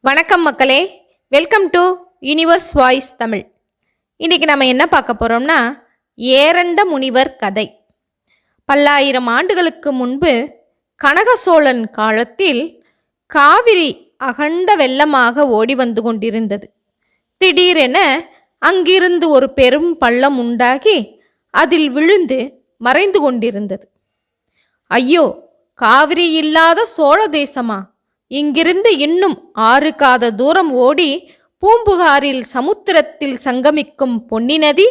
வணக்கம் மக்களே, welcome to universe voice Tamil. இன்றைக்கி நம்ம என்ன பார்க்க போகிறோம்னா, ஏரண்ட முனிவர் கதை. பல்லாயிரம் ஆண்டுகளுக்கு முன்பு கனக சோழன் காலத்தில் காவிரி அகண்ட வெள்ளமாக ஓடி வந்து கொண்டிருந்தது. திடீரென அங்கிருந்து ஒரு பெரும் பள்ளம் உண்டாகி அதில் விழுந்து மறைந்து கொண்டிருந்தது. ஐயோ, காவிரி இல்லாத சோழ தேசமா? இங்கிருந்து இன்னும் 6 காத தூரம் ஓடி பூம்புகாரில் சமுத்திரத்தில் சங்கமிக்கும் பொன்னி நதி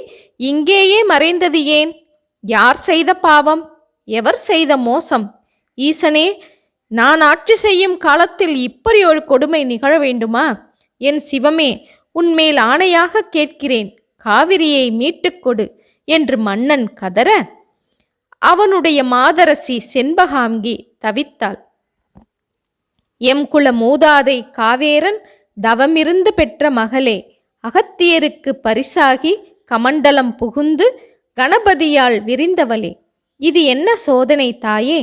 இங்கேயே மறைந்தது ஏன்? யார் செய்த பாவம்? எவர் செய்த மோசம்? ஈசனே, நான் ஆட்சி செய்யும் காலத்தில் இப்படி ஒரு கொடுமை நிகழ வேண்டுமா? என் சிவமே, உன்மேல் ஆணையாக கேட்கிறேன், காவிரியை மீட்டுக் கொடு என்று மன்னன் கதற, அவனுடைய மாதரசி செண்பகாங்கி தவித்தாள். எம் குல மூதாதை காவேரன் தவமிருந்து பெற்ற மகளே, அகத்தியருக்கு பரிசாகி கமண்டலம் புகுந்து கணபதியால் விரிந்தவளே, இது என்ன சோதனை தாயே?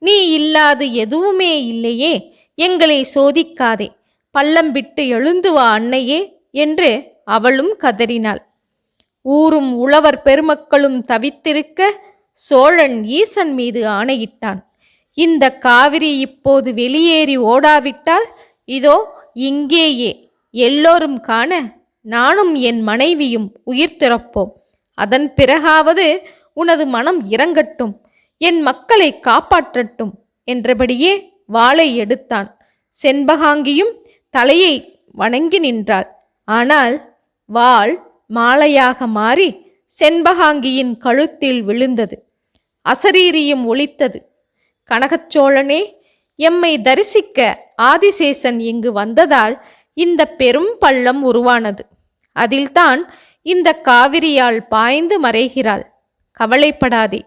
நீ இல்லாது எதுவுமே இல்லையே, எங்களை சோதிக்காதே, பள்ளம் விட்டு எழுந்து வா அன்னையே என்று அவளும் கதறினாள். ஊரும் உழவர் பெருமக்களும் தவித்திருக்க சோழன் ஈசன் மீது ஆணையிட்டான். இந்த காவிரி இப்போது வெளியேறி ஓடாவிட்டால் இதோ இங்கேயே எல்லோரும் காண நானும் என் மனைவியும் உயிர் திறப்போம். அதன் பிறகாவது உனது மனம் இறங்கட்டும், என் மக்களை காப்பாற்றட்டும் என்றபடியே வாளை எடுத்தான். செண்பகாங்கியும் தலையை வணங்கி நின்றாள். ஆனால் வாள் மாலையாக மாறி செண்பகாங்கியின் கழுத்தில் விழுந்தது. அசரீரியும் ஒலித்தது. கனகச்சோழனே, எம்மை தரிசிக்க ஆதிசேஷன் இங்கு வந்ததால் இந்த பெரும் பள்ளம் உருவானது. அதில்தான் இந்த காவிரியால் பாய்ந்து மறைகிறாள். கவலைப்படாதே.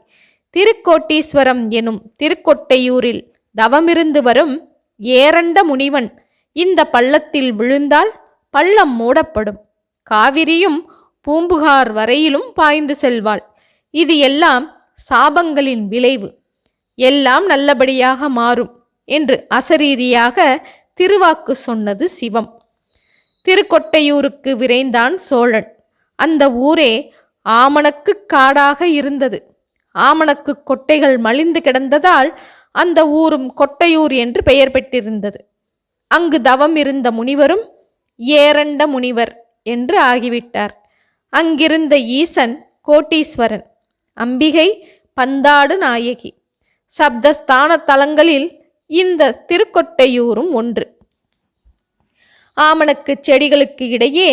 திருக்கோட்டீஸ்வரம் எனும் திருக்கொட்டையூரில் தவமிருந்து வரும் ஏரண்ட முனிவன் இந்த பள்ளத்தில் விழுந்தால் பள்ளம் மூடப்படும். காவிரியும் பூம்புகார் வரையிலும் பாய்ந்து செல்வாள். இது எல்லாம் சாபங்களின் விளைவு. எல்லாம் நல்லபடியாக மாறும் என்று அசரீரியாக திருவாக்கு சொன்னது சிவம். திருக்கொட்டையூருக்கு விரைந்தான் சோழன். அந்த ஊரே ஆமணக்கு காடாக இருந்தது. ஆமணக்கு கொட்டைகள் மலிந்து கிடந்ததால் அந்த ஊரும் கொட்டையூர் என்று பெயர் பெற்றிருந்தது. அங்கு தவம் இருந்த முனிவரும் ஏரண்ட முனிவர் என்று ஆகிவிட்டார். அங்கிருந்த ஈசன் கோட்டீஸ்வரன், அம்பிகை பந்தாடு நாயகி. சப்தஸ்தான தலங்களில் இந்த திருக்கொட்டையூரும் ஒன்று. ஆமணக்கு செடிகளுக்கு இடையே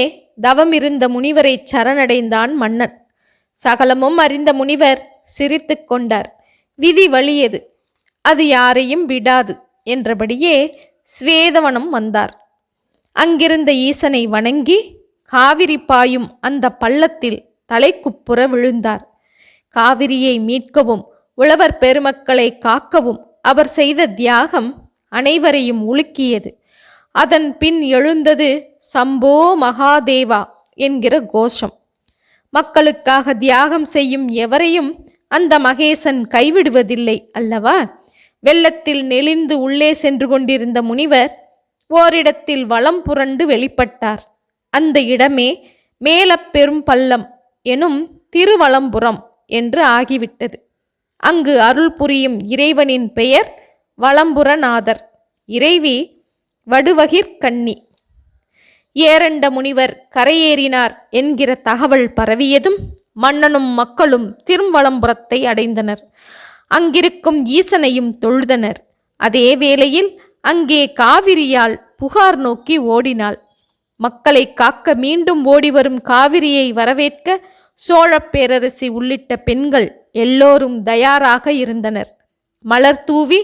தவம் இருந்த முனிவரை சரணடைந்தான் மன்னன். சகலமும் அறிந்த முனிவர் சிரித்து கொண்டார். விதி வலியது, அது யாரையும் விடாது என்றபடியே ஸ்வேதவனம் வந்தார். அங்கிருந்த ஈசனை வணங்கி காவிரி பாயும் அந்த பள்ளத்தில் தலைக்குப்புற விழுந்தார். காவிரியை மீட்கவும் உழவர் பெருமக்களை காக்கவும் அவர் செய்த தியாகம் அனைவரையும் உலுக்கியது. அதன் பின் எழுந்தது சம்போ மகாதேவா என்கிற கோஷம். மக்களுக்காக தியாகம் செய்யும் எவரையும் அந்த மகேசன் கைவிடுவதில்லை அல்லவா? வெள்ளத்தில் நெளிந்து உள்ளே சென்று கொண்டிருந்த முனிவர் ஓரிடத்தில் வலம் புரண்டு வெளிப்பட்டார். அந்த இடமே மேலப்பெரும் பள்ளம் எனும் திருவலம்புரம் என்று ஆகிவிட்டது. அங்கு அருள் புரியும் இறைவனின் பெயர் வலம்புரநாதர், இறைவி வடுவகிர்கண்ணி. ஏரண்ட முனிவர் கரையேறினார் என்கிற தகவல் பரவியதும் மன்னனும் மக்களும் திருவலம்புரத்தை அடைந்தனர். அங்கிருக்கும் ஈசனையும் தொழுதனர். அதே வேளையில் அங்கே காவிரியால் புகார் நோக்கி ஓடினாள். மக்களை காக்க மீண்டும் ஓடிவரும் காவிரியை வரவேற்க சோழ பேரரசி உள்ளிட்ட பெண்கள் எல்லோரும் தயாராக இருந்தனர். மலர் தூவி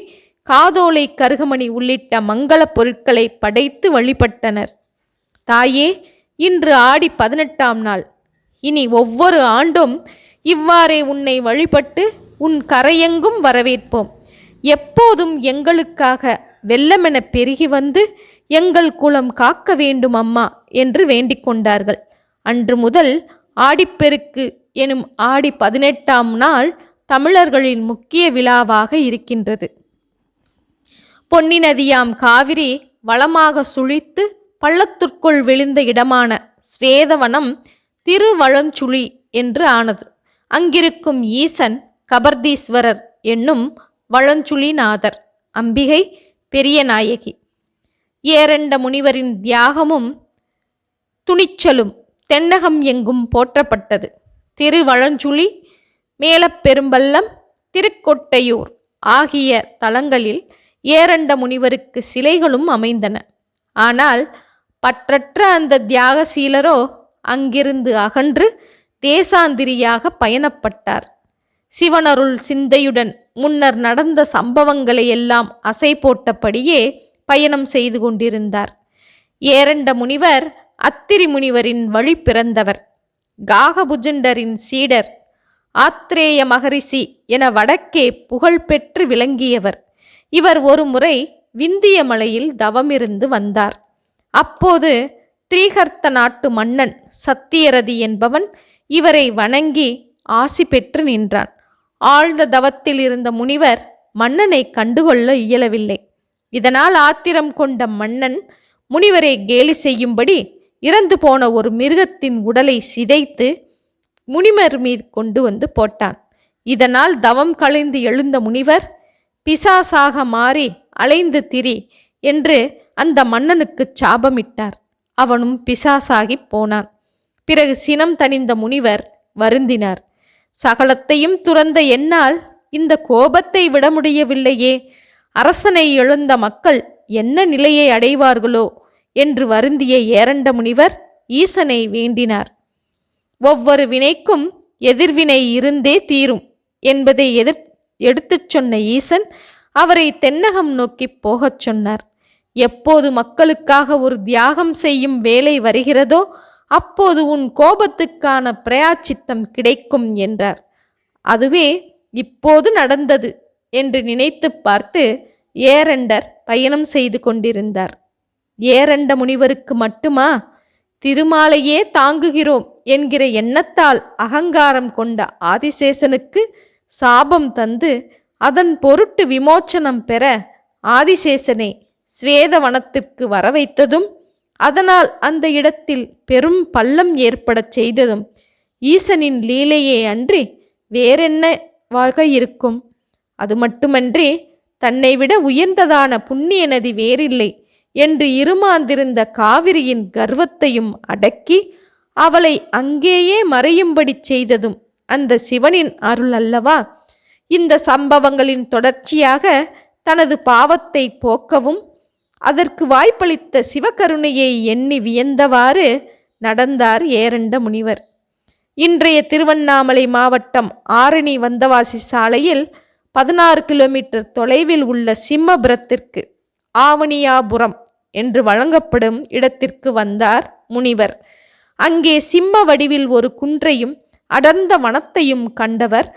காதோலை கருகமணி உள்ளிட்ட மங்கள பொருட்களை படைத்து வழிபட்டனர். தாயே, இன்று ஆடி 18ஆம் நாள். இனி ஒவ்வொரு ஆண்டும் இவ்வாறே உன்னை வழிபட்டு உன் கரையெங்கும் வரவேற்போம். எப்போதும் எங்களுக்காக வெள்ளமென பெருகி வந்து எங்கள் குலம் காக்க வேண்டும் அம்மா என்று வேண்டிக் கொண்டார்கள். அன்று முதல் ஆடிப்பெருக்கு எனும் ஆடி 18ஆம் நாள் தமிழர்களின் முக்கிய விழாவாக இருக்கின்றது. பொன்னி நதியாம் காவிரி வளமாக சுழித்து பள்ளத்திற்குள் விழுந்த இடமான ஸ்வேதவனம் திருவழஞ்சுழி என்று ஆனது. அங்கிருக்கும் ஈசன் கபர்தீஸ்வரர் என்னும் வழஞ்சுழிநாதர், அம்பிகை பெரிய நாயகி. ஏரண்ட முனிவரின் தியாகமும் துணிச்சலும் தென்னகம் எங்கும் போற்றப்பட்டது. திருவழஞ்சுழி, மேலப்பெரும்பள்ளம், திருக்கொட்டையூர் ஆகிய தலங்களில் ஏரண்ட முனிவருக்கு சிலைகளும் அமைந்தன. ஆனால் பற்றற்ற அந்த தியாகசீலரோ அங்கிருந்து அகன்று தேசாந்திரியாக பயணப்பட்டார். சிவனருள் சிந்தையுடன் முன்னர் நடந்த சம்பவங்களை எல்லாம் அசை போட்டபடியே பயணம் செய்து கொண்டிருந்தார். ஏரண்ட முனிவர் அத்திரி முனிவரின் வழி பிறந்தவர். காகபுஜண்டரின் சீடர். ஆத்ரேய மகரிஷி என வடக்கே புகழ்பெற்று விளங்கியவர். இவர் ஒரு முறை விந்திய மலையில் தவமிருந்து வந்தார். அப்போது திரீகர்த்த நாட்டு மன்னன் சத்தியரதி என்பவன் இவரை வணங்கி ஆசி பெற்று நின்றான். ஆழ்ந்த தவத்தில் இருந்த முனிவர் மன்னனை கண்டுகொள்ள இயலவில்லை. இதனால் ஆத்திரம் கொண்ட மன்னன் முனிவரை கேலி செய்யும்படி இறந்து போன ஒரு மிருகத்தின் உடலை சிதைத்து முனிவர் மீது கொண்டு வந்து போட்டான். இதனால் தவம் கலைந்து எழுந்த முனிவர் பிசாசாக மாறி அலைந்து திரி என்று அந்த மன்னனுக்கு சாபமிட்டார். அவனும் பிசாசாகி போனான். பிறகு சினம் தணிந்த முனிவர் வருந்தினார். சகலத்தையும் துறந்த என்னால் இந்த கோபத்தை விட முடியவில்லையே, அரசனை இழந்த மக்கள் என்ன நிலையை அடைவார்களோ என்று வருந்திய ஏரண்ட முனிவர் ஈசனை வேண்டினார். ஒவ்வொரு வினைக்கும் எதிர்வினை இருந்தே தீரும் என்பதை எடுத்துச் சொன்ன ஈசன் அவரை தென்னகம் நோக்கி போகச் சொன்னார். எப்போது மக்களுக்காக ஒரு தியாகம் செய்யும் வேலை வருகிறதோ அப்போது உன் கோபத்துக்கான பிரயாச்சித்தம் கிடைக்கும் என்றார். அதுவே இப்போது நடந்தது என்று நினைத்து பார்த்து ஏரண்டர் பயணம் செய்து கொண்டிருந்தார். ஏரண்ட முனிவருக்கு மட்டுமா, திருமாலையே தாங்குகிறோம் என்கிற எண்ணத்தால் அகங்காரம் கொண்ட ஆதிசேஷனுக்கு சாபம் தந்து அதன் பொருட்டு விமோச்சனம் பெற ஆதிசேஷனை ஸ்வேதவனத்திற்கு வரவைத்ததும் அதனால் அந்த இடத்தில் பெரும் பள்ளம் ஏற்படச் செய்ததும் ஈசனின் லீலையே அன்றி வேறென்னவாக இருக்கும்? அது மட்டுமன்றி தன்னை விட உயர்ந்ததான புண்ணிய நதி வேறில்லை என்று இருமாந்திருந்த காவிரியின் கர்வத்தையும் அடக்கி அவளை அங்கேயே மறையும்படி செய்ததும் அந்த சிவனின் அருள் அல்லவா? இந்த சம்பவங்களின் தொடர்ச்சியாக தனது பாவத்தை போக்கவும் அதற்கு வாய்ப்பளித்த சிவகருணையை எண்ணி வியந்தவாறு நடந்தார் ஏரண்ட முனிவர். இன்றைய திருவண்ணாமலை மாவட்டம் ஆரணி வந்தவாசி சாலையில் 16 கிலோமீட்டர் தொலைவில் உள்ள சிம்மபுரத்திற்கு ஆவணியாபுரம் என்று வழங்கப்படும் இடத்திற்கு வந்தார் முனிவர். அங்கே சிம்ம வடிவில் ஒரு குன்றையும் அடர்ந்த வனத்தையும் கண்டவர்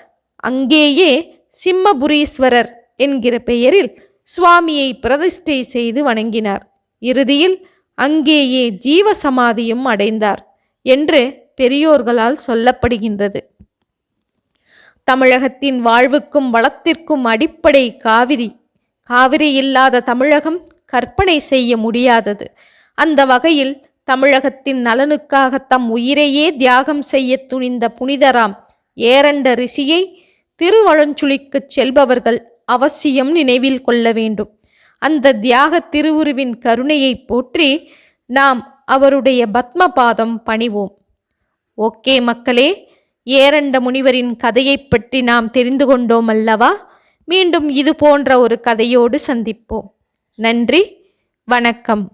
அங்கேயே சிம்மபுரீஸ்வரர் என்கிற பெயரில் சுவாமியை பிரதிஷ்டை செய்து வணங்கினார். இறுதியில் அங்கேயே ஜீவ சமாதியும் அடைந்தார் என்று பெரியோர்களால் சொல்லப்படுகின்றது. தமிழகத்தின் வாழ்வுக்கும் வளத்திற்கும் அடிப்படை காவிரி. காவிரி இல்லாத தமிழகம் கற்பனை செய்ய முடியாதது. அந்த வகையில் தமிழகத்தின் நலனுக்காக தம் உயிரையே தியாகம் செய்ய துணிந்த புனிதராம் ஏரண்ட ரிஷியை திருவழஞ்சுழிக்கு செல்பவர்கள் அவசியம் நினைவில் கொள்ள வேண்டும். அந்த தியாக திருவுருவின் கருணையை போற்றி நாம் அவருடைய பத்மபாதம் பணிவோம். ஓகே மக்களே, ஏரண்ட முனிவரின் கதையை பற்றி நாம் தெரிந்து கொண்டோம் அல்லவா? மீண்டும் இது போன்ற ஒரு கதையோடு சந்திப்போம். நன்றி, வணக்கம்.